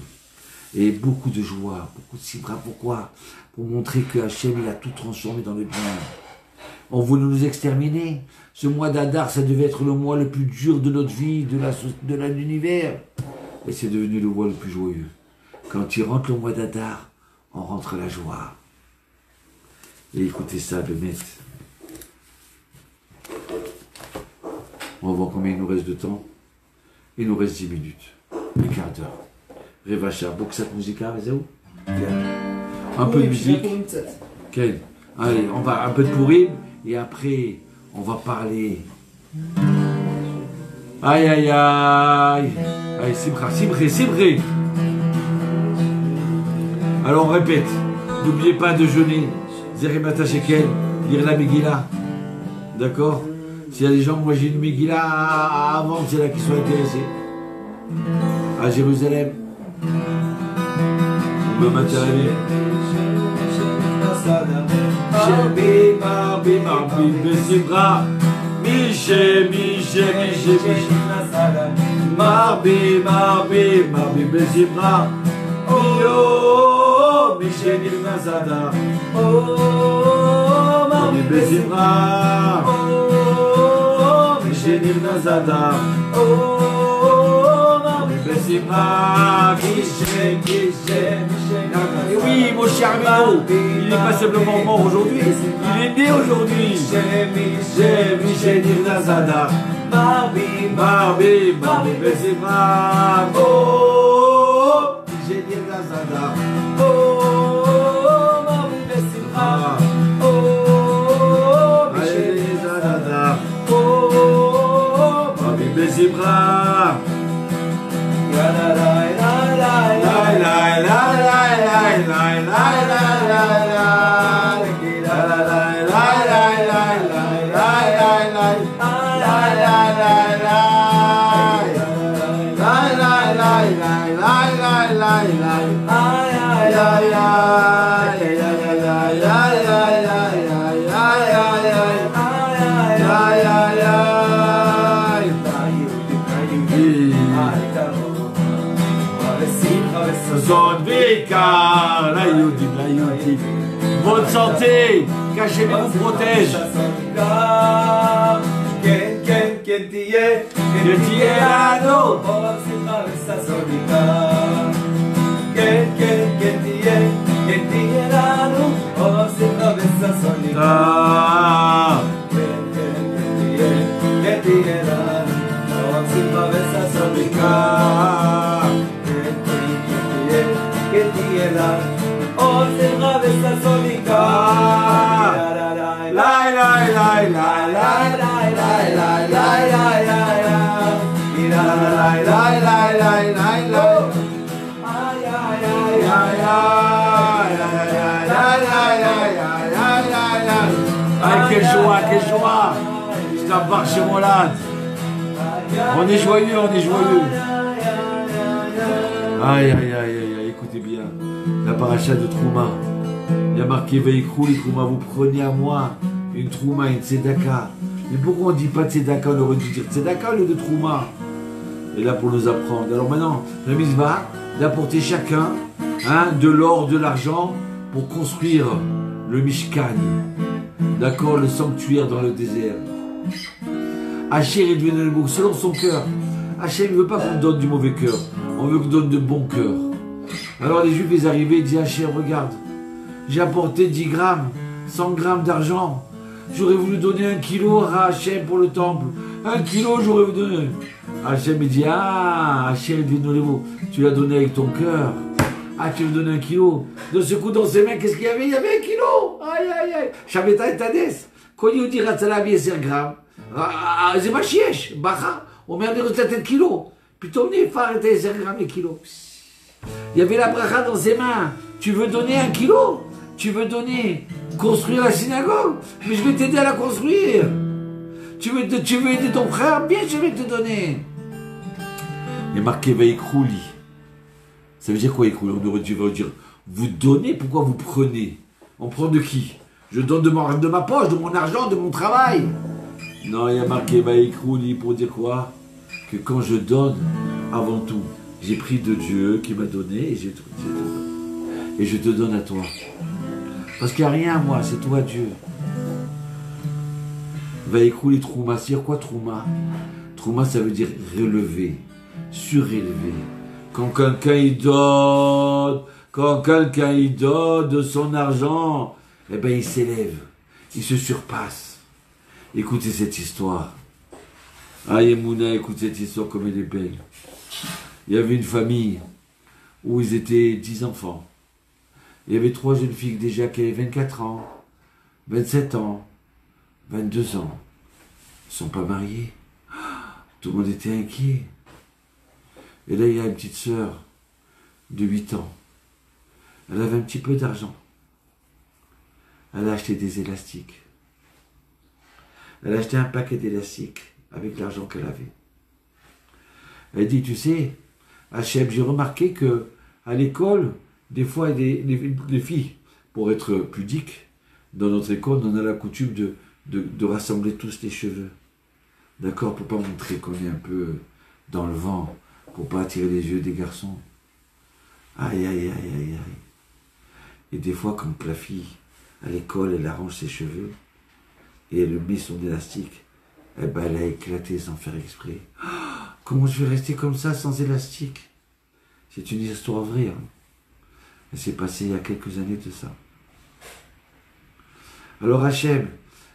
Et beaucoup de joie, beaucoup de simra. Pourquoi? Pour montrer que Hachem, il a tout transformé dans le bien. On voulait nous exterminer. Ce mois d'Adar, ça devait être le mois le plus dur de notre vie, de l'univers. Et c'est devenu le mois le plus joyeux. Quand il rentre le mois d'Adar, on rentre la joie. Et écoutez ça, Bémet. On va voir combien il nous reste de temps. Il nous reste 10 minutes. Un quart d'heure. Revacha, Boksat Musica, Vezéou. Un peu de musique. Okay. Allez, on va un peu de Pourim. Et après, on va parler. Aïe, aïe, aïe. Allez, Simré. Alors, on répète. N'oubliez pas de jeûner. Zerimata Shekel, lire la Megillah. D'accord? S'il y a des gens, moi j'ai une Megillah à vendre, c'est là qu'ils sont intéressés. À Jérusalem. Le matériel. Marbi, Besibra. Miché. Marbi, Besibra. Oh, Miché, Nilnazada. Oh, Marbi, Besibra. Oh, Miché, Nilnazada. Oh, Marbi, Besibra. Besimra, et oui, mon cher Armino, il n'est pas simplement mort aujourd'hui, il est né aujourd'hui. Michel Nirnazada, Marbi, Besimra, oh, Michel Nirnazada, Oh, Marbi Besimra, oh, Michel Nirnazada, oh, Marbi Besimra. la la la la la la la Yodi. Bonne santé, qu'Hachem vous protège. כן תהיה לנו אור שמחה וששוניקה כן תהיה לנו אור שמחה וששוניקה כן תהיה לנו אור שמחה וששוניקה כן תהיה לנו אור שמחה וששוניקה Quelle joie, je t'embarque chez Molade. On est joyeux. Aïe, écoutez bien, la paracha de Trouma. Il y a marqué Veïkrou, les Trouma, vous prenez à moi une Trouma, une Tzedaka. Mais pourquoi on ne dit pas Tzedaka, on aurait dû dire Tzedaka au lieu de Trouma. Et là pour nous apprendre. Alors maintenant, la mitzvah d'apporter chacun de l'or, de l'argent pour construire le Mishkan. D'accord, le sanctuaire dans le désert. Hachem est devenu le beau selon son cœur. Hachem ne veut pas qu'on donne du mauvais cœur. On veut qu'on donne de bon cœur. Alors les Juifs, ils arrivaient et disaient, Hachem, regarde, j'ai apporté 10 grammes, 100 grammes d'argent. J'aurais voulu donner 1 kilo à Hachem pour le temple. 1 kilo, j'aurais voulu donner. Hachem, il dit, Hachem est devenu le beau. Tu l'as donné avec ton cœur. Tu lui donnes 1 kilo. De ce coup, dans ses mains, qu'est-ce qu'il y avait? Il y avait 1 kilo. Aïe. Shabeta et Tades. Quand il dit Ratzalavi et 5 grammes, c'est ma chièche. Bacha, on met en 7 kilos. Puis ton nez, faut arrêter 5 grammes les kilos. Il y avait la bracha dans ses mains. Tu veux donner 1 kilo? Tu veux donner, construire la synagogue? Mais je vais t'aider à la construire. Tu veux aider ton frère? Bien, je vais te donner. Il est marqué Veïkrouli. Ça veut dire quoi, Veïkrouli? On aurait dû dire, vous donnez, pourquoi vous prenez? On prend de qui? Je donne de ma poche, de mon argent, de mon travail. Non, il y a marqué Veïkrouli pour dire quoi? Que quand je donne, avant tout, j'ai pris de Dieu qui m'a donné et je te donne à toi. Parce qu'il n'y a rien à moi, c'est toi Dieu. Veïkrouli Trouma, c'est quoi Trouma? Trouma, ça veut dire relever, surélever. Quand quelqu'un il donne de son argent, eh ben il s'élève, il se surpasse. Écoutez cette histoire. Yemouna, écoute cette histoire comme elle est belle. Il y avait une famille où ils étaient 10 enfants. Il y avait 3 jeunes filles déjà qui avaient 24 ans, 27 ans, 22 ans. Ils ne sont pas mariés. Tout le monde était inquiet. Et là, il y a une petite sœur de 8 ans. Elle avait un petit peu d'argent. Elle a acheté des élastiques. Elle a acheté un paquet d'élastiques avec l'argent qu'elle avait. Elle dit, tu sais, Hachem, j'ai remarqué que à l'école, des fois, les filles, pour être pudiques, dans notre école, on a la coutume de rassembler tous les cheveux. D'accord? Pour pas montrer qu'on est un peu dans le vent, pour pas attirer les yeux des garçons. Aïe. Et des fois, quand la fille, à l'école, elle arrange ses cheveux, et elle met son élastique, eh ben, elle a éclaté sans faire exprès. Comment je vais rester comme ça, sans élastique? C'est une histoire vraie. Hein. Elle s'est passée il y a quelques années de ça. Alors Hachem,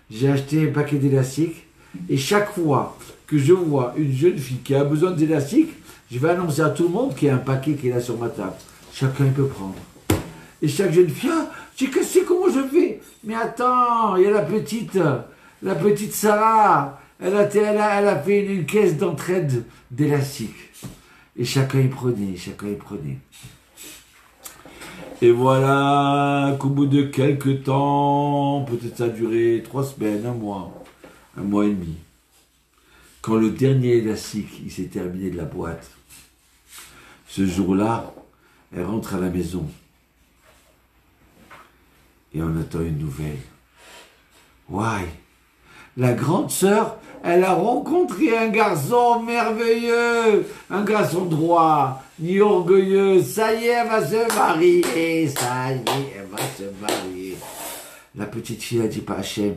j'ai acheté un paquet d'élastiques et chaque fois que je vois une jeune fille qui a besoin d'élastiques, je vais annoncer à tout le monde qu'il y a un paquet qui est là sur ma table. Chacun peut prendre. Et chaque jeune fille, ah, j'ai cassé, comment je fais? Mais attends, il y a la petite Sarah, elle a fait une caisse d'entraide d'élastiques. Et chacun y prenait, chacun y prenait. Et voilà qu'au bout de quelques temps, peut-être ça a duré 3 semaines, un mois et demi, quand le dernier élastique, il s'est terminé de la boîte, ce jour-là, elle rentre à la maison. Et on attend une nouvelle. Ouais, la grande sœur, elle a rencontré un garçon merveilleux, un garçon droit, ni orgueilleux. Ça y est, elle va se marier, ça y est, elle va se marier. La petite fille a dit, pas Hachem,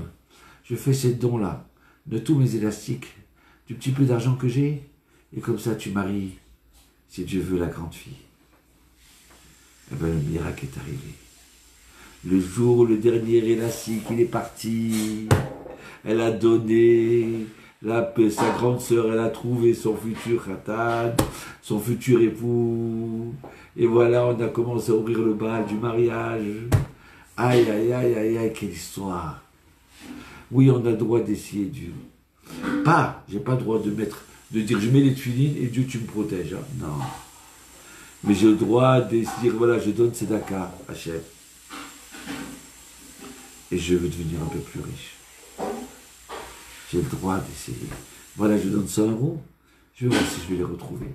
je fais ces dons-là, de tous mes élastiques, du petit peu d'argent que j'ai, et comme ça tu maries, si Dieu veut, la grande fille. Et bien le miracle est arrivé. Le jour où le dernier élastique, il est parti, elle a donné, sa grande sœur, elle a trouvé son futur khatan, son futur époux. Et voilà, on a commencé à ouvrir le bal du mariage. Aïe, aïe, aïe, aïe, aïe, quelle histoire. Oui, on a le droit d'essayer Dieu. J'ai pas le droit de dire je mets les tuilines et Dieu tu me protèges. Hein. Non. Mais j'ai le droit de dire voilà, je donne tzedaka, Hachem. Et je veux devenir un peu plus riche. J'ai le droit d'essayer. Voilà, je donne 100 €. Je vais voir si je vais les retrouver.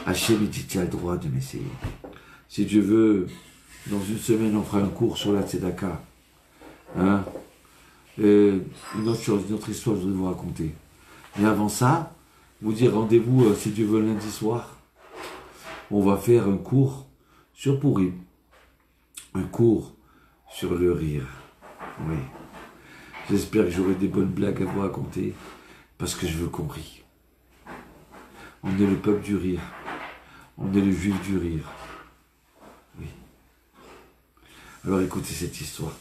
Hachem, il dit, tu as le droit de m'essayer. Si Dieu veut, dans une semaine, on fera un cours sur la tzedaka. Hein? Une autre chose, une autre histoire, je voudrais vous raconter. Mais avant ça, vous dire rendez-vous, si Dieu veut, lundi soir. On va faire un cours sur Pourim. Un cours sur le rire. Oui. J'espère que j'aurai des bonnes blagues à vous raconter, parce que je veux qu'on rie. On est le peuple du rire. On est le juif du rire. Oui. Alors écoutez cette histoire.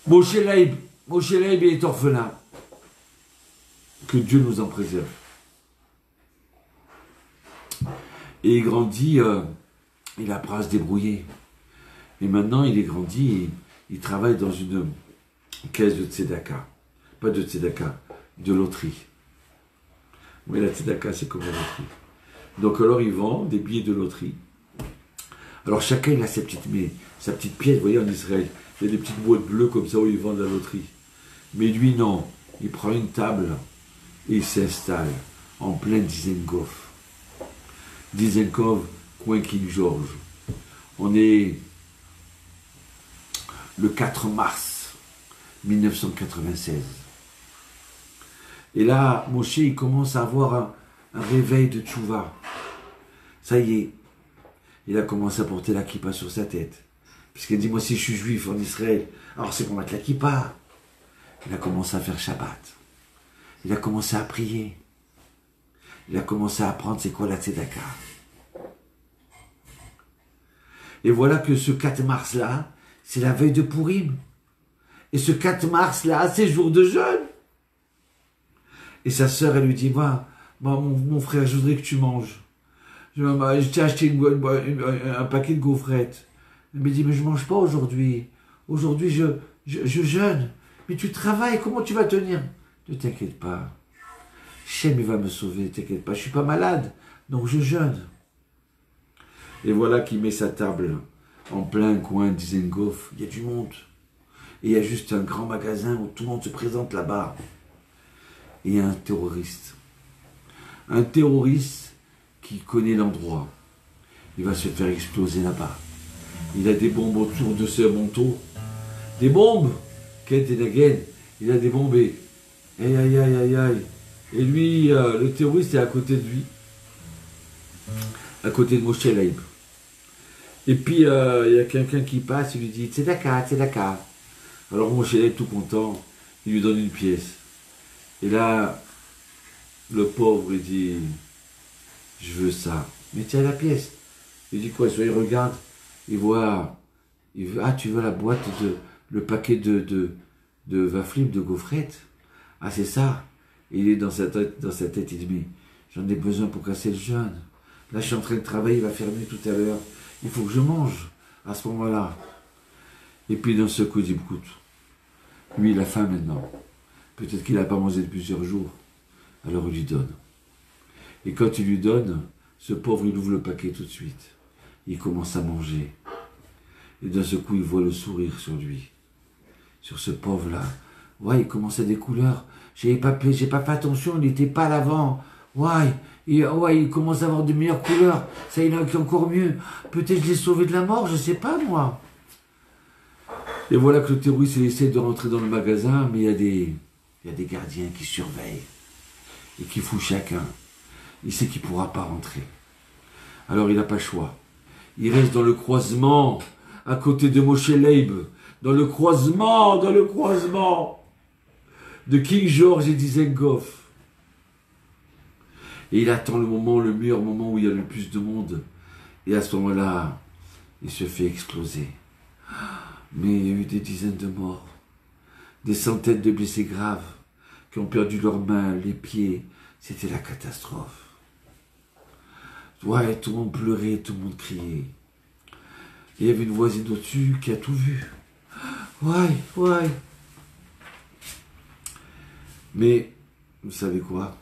Moshe Leib est orphelin. Que Dieu nous en préserve. Et il grandit, il apprend à se débrouiller. Et maintenant, il est grandi, il travaille dans une caisse de tzedaka. Pas de tzedaka, de loterie. Oui, la tzedaka, c'est comme la loterie. Donc alors, il vend des billets de loterie. Alors chacun, il a sa petite pièce. Vous voyez, en Israël, il y a des petites boîtes bleues comme ça où ils vendent la loterie. Mais lui, non. Il prend une table et il s'installe en plein Dizengoff. Dizengoff, coin King George. On est le 4 mars 1996. Et là, Moshe, il commence à avoir un réveil de tchouva. Ça y est, il a commencé à porter la kippa sur sa tête. Puisqu'il dit, moi si je suis juif en Israël, alors c'est pour mettre la kippa. Il a commencé à faire Shabbat. Il a commencé à prier. Il a commencé à apprendre c'est quoi la tzedaka. Et voilà que ce 4 mars-là, c'est la veille de Pourim. Et ce 4 mars-là, c'est jour de jeûne. Et sa sœur, elle lui dit, mon frère, je voudrais que tu manges. Je t'ai acheté un paquet de gaufrettes. Elle me dit, mais je ne mange pas aujourd'hui. Aujourd'hui, je jeûne. Mais tu travailles, comment tu vas tenir? Ne t'inquiète pas. Shem, il va me sauver, ne t'inquiète pas. Je ne suis pas malade, donc je jeûne. Et voilà qu'il met sa table en plein coin d'Izengoff. Il y a du monde. Et il y a juste un grand magasin où tout le monde se présente là-bas. Et il y a un terroriste. Un terroriste qui connaît l'endroit. Il va se faire exploser là-bas. Il a des bombes autour de ce manteau. Des bombes. Kent et Nagen. Il a des bombes. Et aïe, aïe, aïe, aïe, aïe. Et lui, le terroriste est à côté de lui. À côté de Moshe Leib. Et puis, il y a quelqu'un qui passe, il lui dit, tzedaka, tzedaka. Alors Moshe Leib, tout content, il lui donne une pièce. Et là, le pauvre, il dit, je veux ça. Mais tiens la pièce. Il dit quoi? Soit il regarde, il voit, ah, tu veux la boîte le paquet de Vaflim, de gaufrettes? Ah, c'est ça. Et il est dans sa tête, il dit, mais j'en ai besoin pour casser le jeûne. Là, je suis en train de travailler, il va faire nuit tout à l'heure. Il faut que je mange à ce moment-là. Et puis d'un seul coup, il dit, écoute, lui, il a faim maintenant. Peut-être qu'il n'a pas mangé depuis plusieurs jours. Alors il lui donne. Et quand il lui donne, ce pauvre, il ouvre le paquet tout de suite. Il commence à manger. Et d'un seul coup, il voit le sourire sur lui. Sur ce pauvre-là. Ouais, il commence à des couleurs. J'ai pas fait attention, il n'était pas à l'avant. Ouais, il commence à avoir de meilleures couleurs. Ça, il en a encore mieux. Peut-être je l'ai sauvé de la mort, je sais pas, moi. Et voilà que le terroriste, il essaie de rentrer dans le magasin, mais il y a des gardiens qui surveillent et qui foutent chacun. Il sait qu'il ne pourra pas rentrer. Alors il n'a pas le choix. Il reste dans le croisement, à côté de Moshe Leib, dans le croisement de King George et Dizengoff. Et il attend le meilleur moment où il y a le plus de monde. Et à ce moment-là, il se fait exploser. Mais il y a eu des dizaines de morts, des centaines de blessés graves qui ont perdu leurs mains, les pieds. C'était la catastrophe. Ouais, tout le monde pleurait, tout le monde criait. Et il y avait une voisine au-dessus qui a tout vu. Ouais. Mais, vous savez quoi?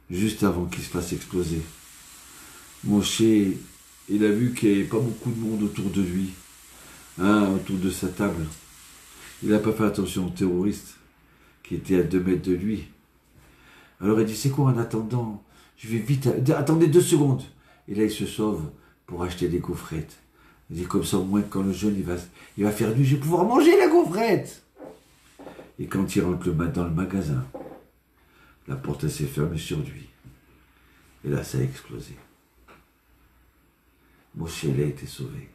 Juste avant qu'il se fasse exploser, Moshe, il a vu qu'il n'y avait pas beaucoup de monde autour de lui, autour de sa table. Il n'a pas fait attention aux terroristes qui étaient à 2 mètres de lui. Alors il dit, c'est quoi en attendant? Je vais vite, attendez 2 secondes. Et là il se sauve pour acheter des gaufrettes. Il dit, comme ça au moins quand le jeûne il va faire nuit, je vais pouvoir manger la gaufrette. Et quand il rentre dans le magasin, la porte s'est fermée sur lui. Et là ça a explosé. Moshe a été sauvé.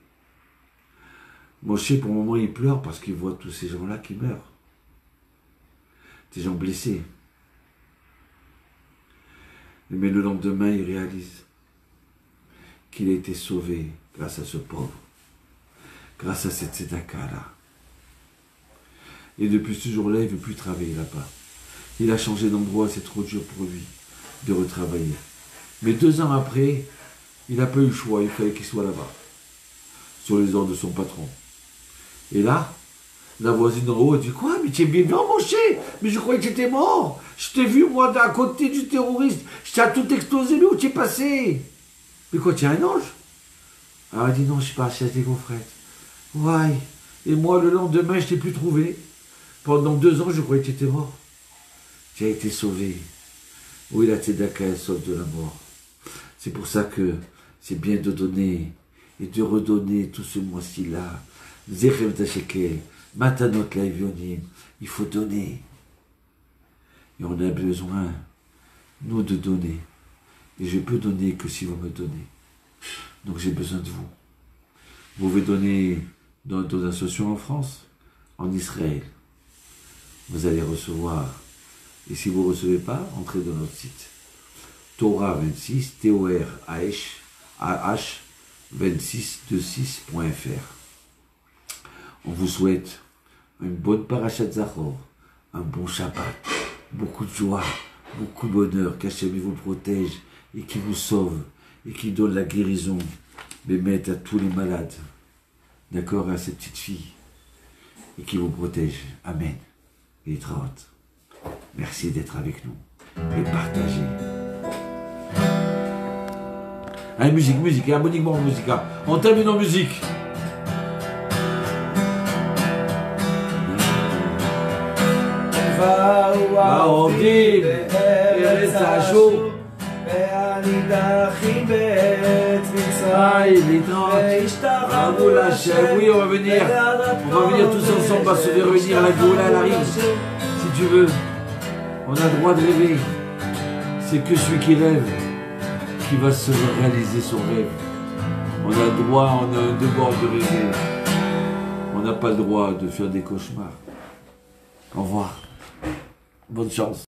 Moshe pour le moment il pleure parce qu'il voit tous ces gens-là qui meurent. Des gens blessés. Mais le lendemain, il réalise qu'il a été sauvé grâce à ce pauvre, grâce à cette tzedaka-là. Et depuis ce jour-là, il ne veut plus travailler là-bas. Il a changé d'endroit, c'est trop dur pour lui de retravailler. Mais 2 ans après, il n'a pas eu le choix, il fallait qu'il soit là-bas, sur les ordres de son patron. Et là, la voisine d'en haut, elle dit, quoi? Mais tu es bien Moshe? Mais je croyais que tu étais mort. Je t'ai vu, moi, à côté du terroriste. Je t'ai tout explosé, mais où tu es passé? Mais quoi, tu es un ange? Alors elle dit, non, je suis pas acheté des gaufrettes. Ouais. Et moi, le lendemain, je t'ai plus trouvé. Pendant 2 ans, je croyais que tu étais mort. Tu as été sauvé. Oui, la tzedaka, elle sauve de la mort. C'est pour ça que c'est bien de donner et de redonner tout ce mois-ci-là. Zechem Tashekel. Matanot Laivionim, il faut donner. Et on a besoin, nous, de donner. Et je peux donner que si vous me donnez. Donc j'ai besoin de vous. Vous pouvez donner dans d'autres associations en France, en Israël. Vous allez recevoir. Et si vous ne recevez pas, entrez dans notre site. Torah 26, T-O-R-A-H, 2626.fr. On vous souhaite une bonne parashat Zachor, un bon Shabbat, beaucoup de joie, beaucoup de bonheur, qu'Hachem vous protège et qui vous sauve et qui donne la guérison, Bémet à tous les malades, d'accord, à ces petites filles, et qui vous protège. Amen. Et Traot. Merci d'être avec nous et partagez. Allez, musique, abonnez-vous en musique. On termine en musique. העומדים בארץ אשור והנידחים בארץ מצרים והשתחוו להשם. Oui, on va venir tous ensemble, on va se réunir, la Géoula elle arrive. Si tu veux, on a le droit de rêver. C'est que celui qui rêve qui va se réaliser son rêve. On a le droit, on a un devoir de rêver. On n'a pas le droit de faire des cauchemars. Au revoir. Bonne chance.